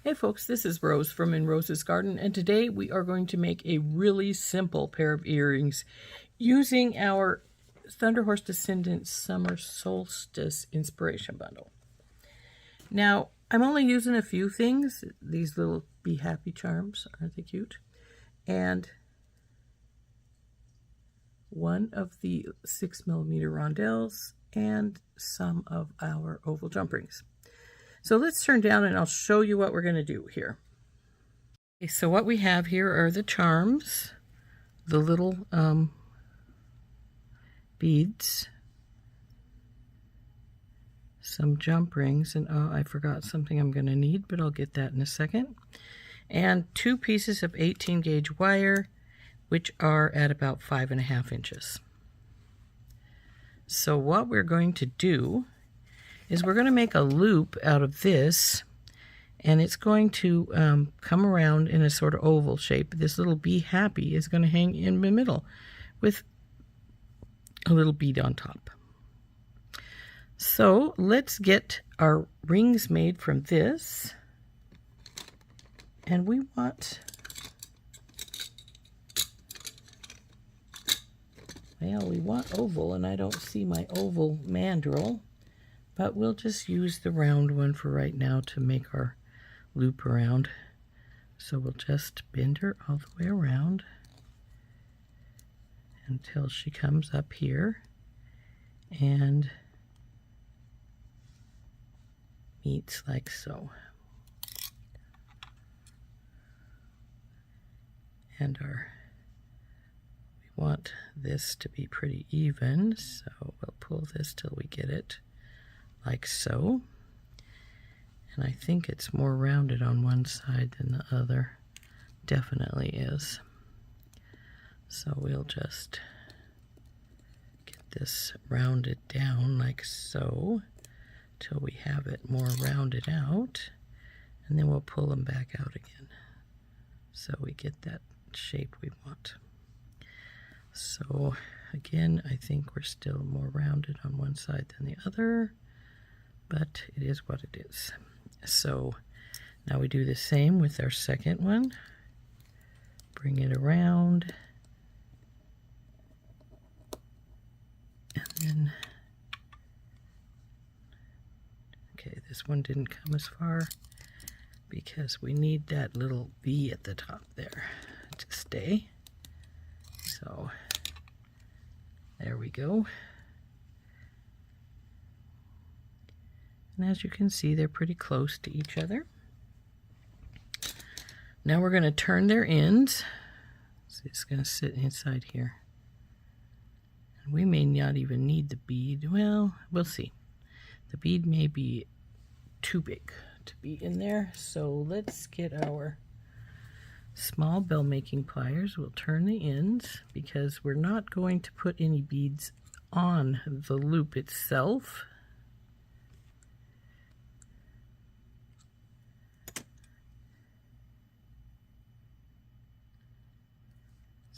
Hey folks, this is Rose from In Rose's Garden, and today we are going to make a really simple pair of earrings using our Thunderhorse Descendant Summer Solstice Inspiration Bundle. Now, I'm only using a few things. These little Be Happy charms, aren't they cute? And one of the 6mm rondelles and some of our oval jump rings. So let's turn down and I'll show you what we're going to do here. Okay, so what we have here are the charms, the little beads, some jump rings, and I forgot something I'm going to need, but I'll get that in a second, and 2 pieces of 18 gauge wire, which are at about 5.5 inches. So what we're going to do is we're going to make a loop out of this, and it's going to come around in a sort of oval shape. This little Be Happy is going to hang in the middle with a little bead on top. So let's get our rings made from this, and we want, well, we want oval, and I don't see my oval mandrel. But we'll just use the round one for right now to make our loop around. So we'll just bend her all the way around until she comes up here and meets like so. And we want this to be pretty even, so we'll pull this till we get it like so. And I think it's more rounded on one side than the other. Definitely is. So we'll just get this rounded down like so till we have it more rounded out, and then we'll pull them back out again so we get that shape we want. So again, I think we're still more rounded on one side than the other, but it is what it is. So now we do the same with our second one. Bring it around, and then, okay, this one didn't come as far because we need that little V at the top there to stay. So there we go. And as you can see, they're pretty close to each other. Now we're going to turn their ends. So it's going to sit inside here. And we may not even need the bead. Well, we'll see. The bead may be too big to be in there. So let's get our small bell making pliers. We'll turn the ends because we're not going to put any beads on the loop itself.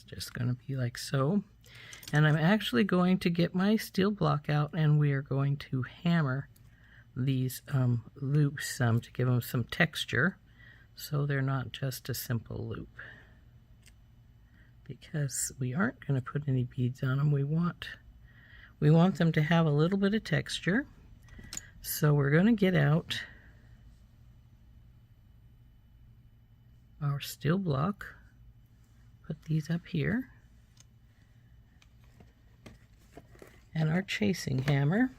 Just going to be like so. And I'm actually going to get my steel block out, and we are going to hammer these loops some to give them some texture, so they're not just a simple loop. Because we aren't going to put any beads on them, we want them to have a little bit of texture. So we're going to get out our steel block. Put these up here, and our chasing hammer,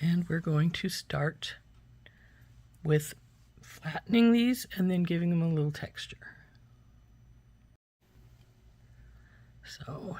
and we're going to start with flattening these and then giving them a little texture. So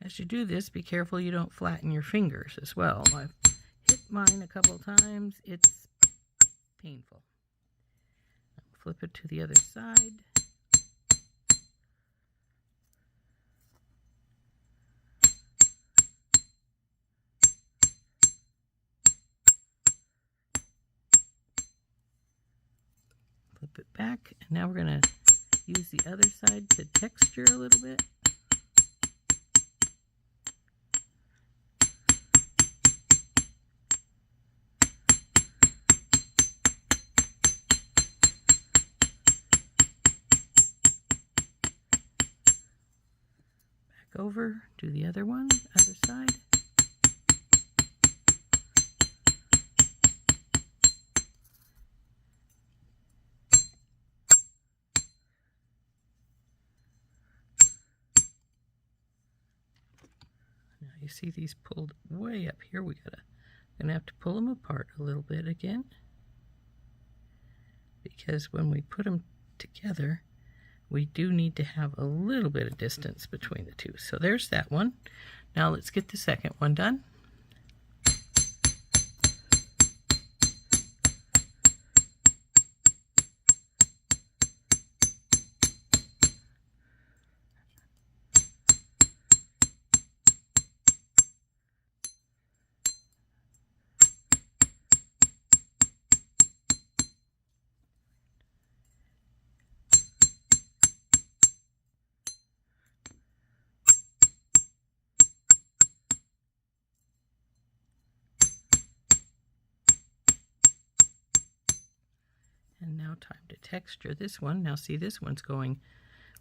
as you do this, be careful you don't flatten your fingers as well. I've hit mine a couple of times. It's painful. flip it to the other side. Flip it back, and now we're going to use the other side to texture a little bit. Back over, do the other one, other side. Now you see these pulled way up here. Gonna have to pull them apart a little bit again, because when we put them together, we do need to have a little bit of distance between the two. So there's that one. Now let's get the second one done. And now time to texture this one. Now see, this one's going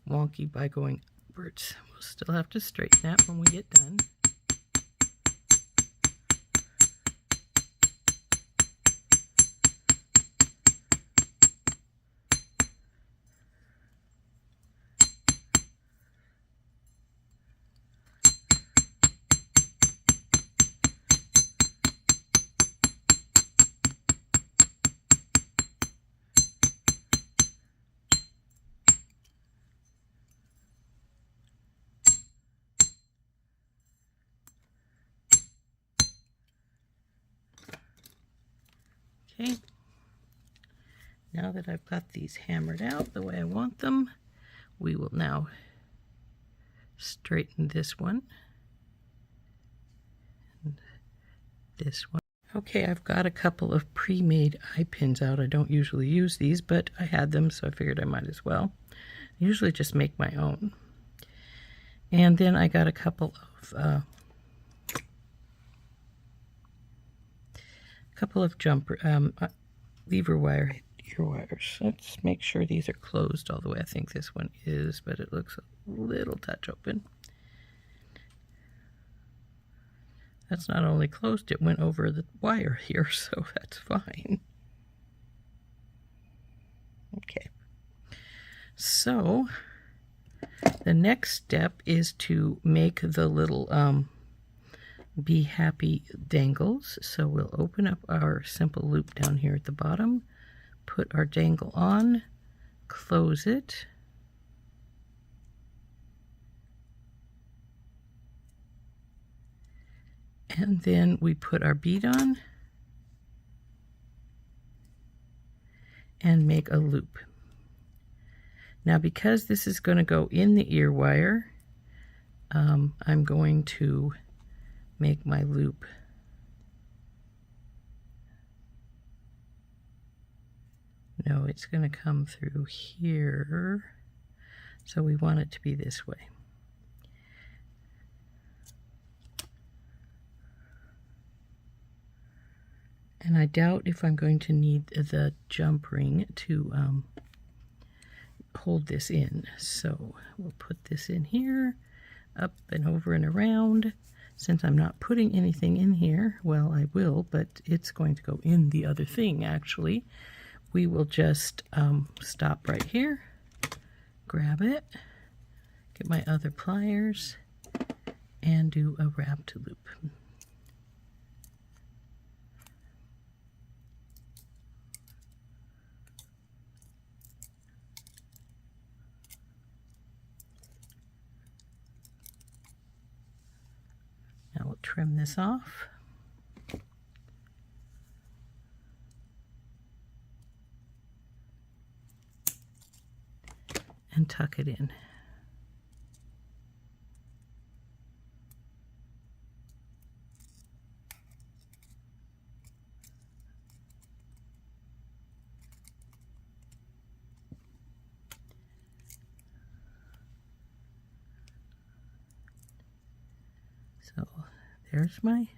wonky by going upwards. We'll still have to straighten that when we get done. Okay, now that I've got these hammered out the way I want them, we will now straighten this one and this one. Okay, I've got a couple of pre-made eye pins out. I don't usually use these, but I had them, so I figured I might as well. I usually just make my own. And then I got a couple of jumper lever wire ear wires. Let's make sure these are closed all the way. I think this one is, but it looks a little touch open. That's not only closed, it went over the wire here, so that's fine. Okay, so the next step is to make the little Be Happy dangles. So we'll open up our simple loop down here at the bottom, put our dangle on, close it, and then we put our bead on and make a loop. Now, because this is going to go in the ear wire, I'm going to make my loop no, it's going to come through here, so we want it to be this way. And I doubt if I'm going to need the jump ring to hold this in, so we'll put this in here, up and over and around. Since I'm not putting anything in here, well, I will, but it's going to go in the other thing, actually. We will just stop right here, grab it, get my other pliers, and do a wrapped loop. Now we'll trim this off. and tuck it in. So there's my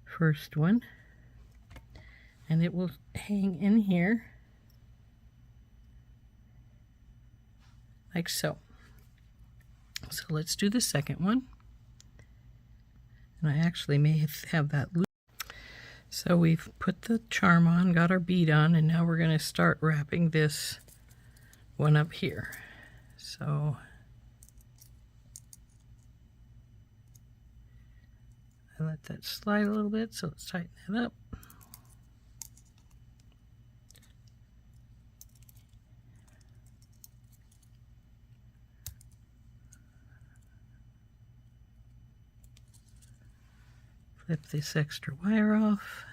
first one, and it will hang in here like so. So let's do the second one, and I actually may have that loose. So we've put the charm on, got our bead on, and now we're going to start wrapping this one up here. So I let that slide a little bit, so let's tighten that up. Flip this extra wire off.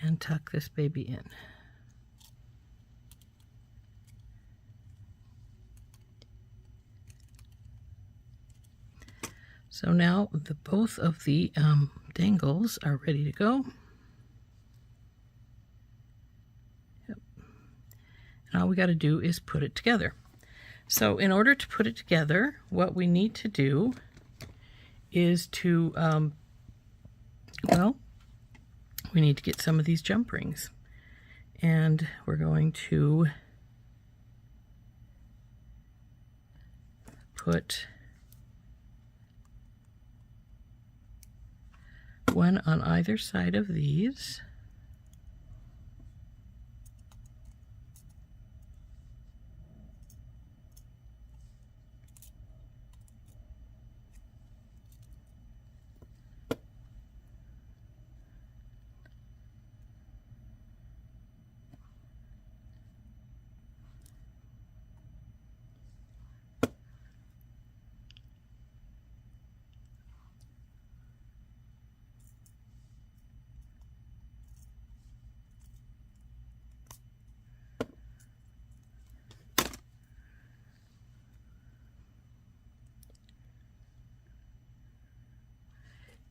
And tuck this baby in. So now both of the dangles are ready to go. Yep. And all we got to do is put it together. So in order to put it together, what we need to do is to, well, we need to get some of these jump rings. And we're going to put one on either side of these.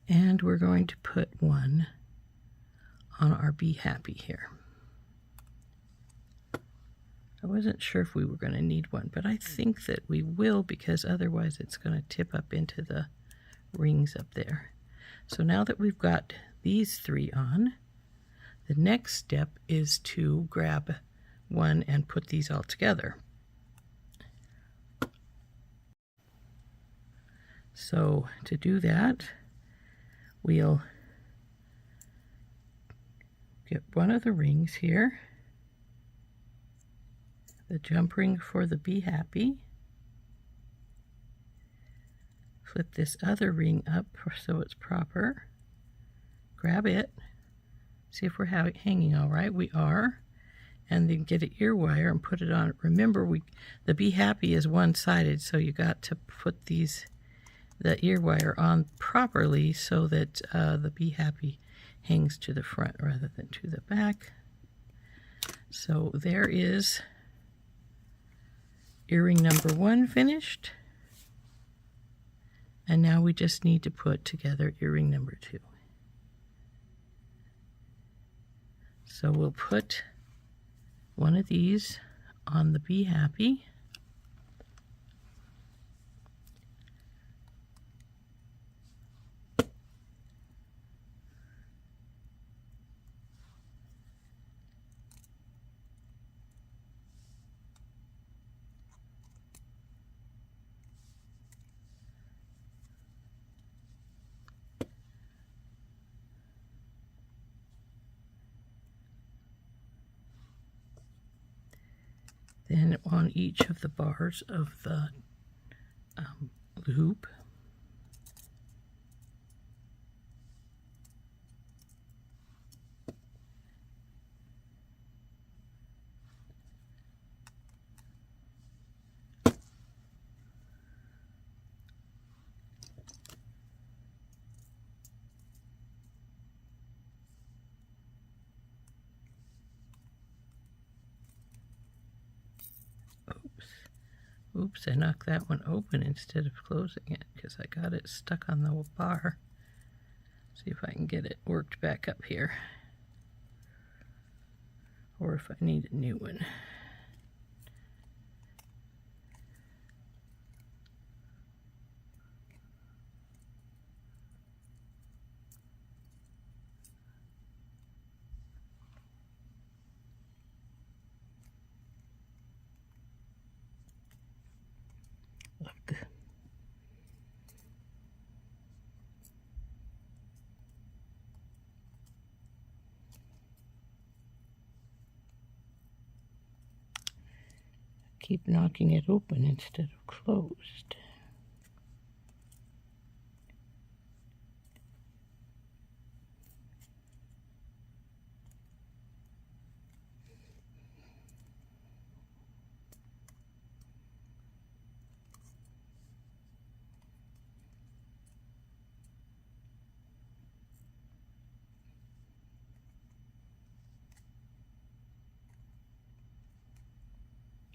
And we're going to put one on our Be Happy here. I wasn't sure if we were going to need one, but I think that we will, because otherwise it's going to tip up into the rings up there. So now that we've got these three on, the next step is to grab one and put these all together. So to do that, we'll get one of the rings here, the jump ring for the Be Happy, flip this other ring up so it's proper, grab it, see if we're hanging all right. We are. And then get an ear wire and put it on. Remember, the Be Happy is one-sided, so you got to put the ear wire on properly so that the Be Happy hangs to the front rather than to the back. So there is earring number 1 finished. And now we just need to put together earring number 2. So we'll put one of these on the Be Happy. Then on each of the bars of the loop, Oops, I knocked that one open instead of closing it because I got it stuck on the bar. See if I can get it worked back up here. Or if I need a new one. Look. Keep knocking it open instead of closed.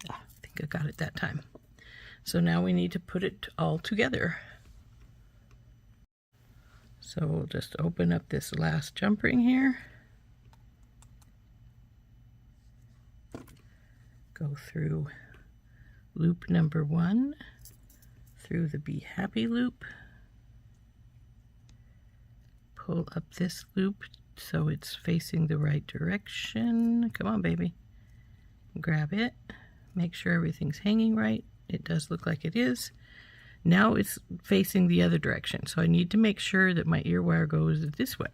I think I got it that time. So now we need to put it all together. So we'll just open up this last jump ring here. Go through loop number 1, through the Be Happy loop. Pull up this loop so it's facing the right direction. Come on, baby. Grab it. Make sure everything's hanging right. It does look like it is. Now it's facing the other direction, so I need to make sure that my ear wire goes this way.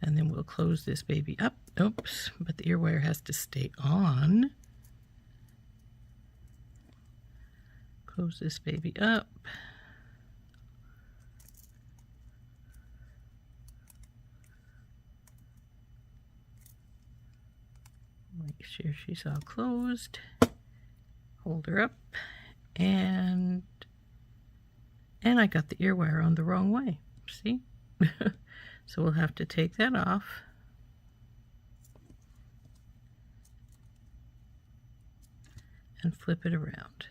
And then we'll close this baby up. Oops, but the ear wire has to stay on. Close this baby up. Make sure she's all closed. Hold her up. And I got the ear wire on the wrong way. See? So we'll have to take that off. And flip it around.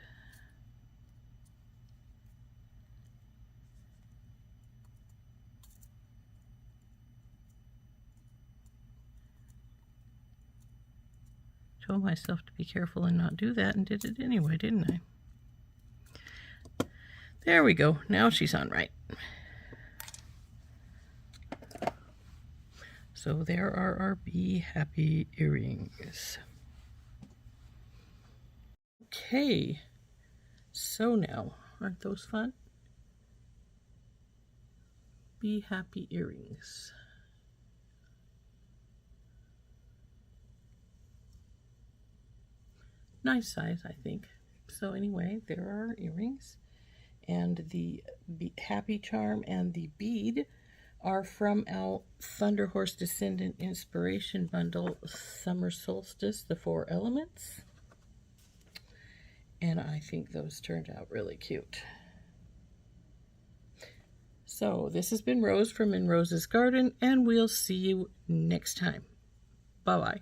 Told myself to be careful and not do that, and did it anyway, didn't I? There we go. Now she's on right. So there are our Be Happy earrings. Okay. So now, aren't those fun? Be Happy earrings. Nice size, I think. So anyway, there are our earrings. And the Happy Charm and the bead are from our Thunderhorse Descendant Inspiration Bundle Summer Solstice, the 4 elements. And I think those turned out really cute. So this has been Rose from In Rose's Garden, and we'll see you next time. Bye-bye.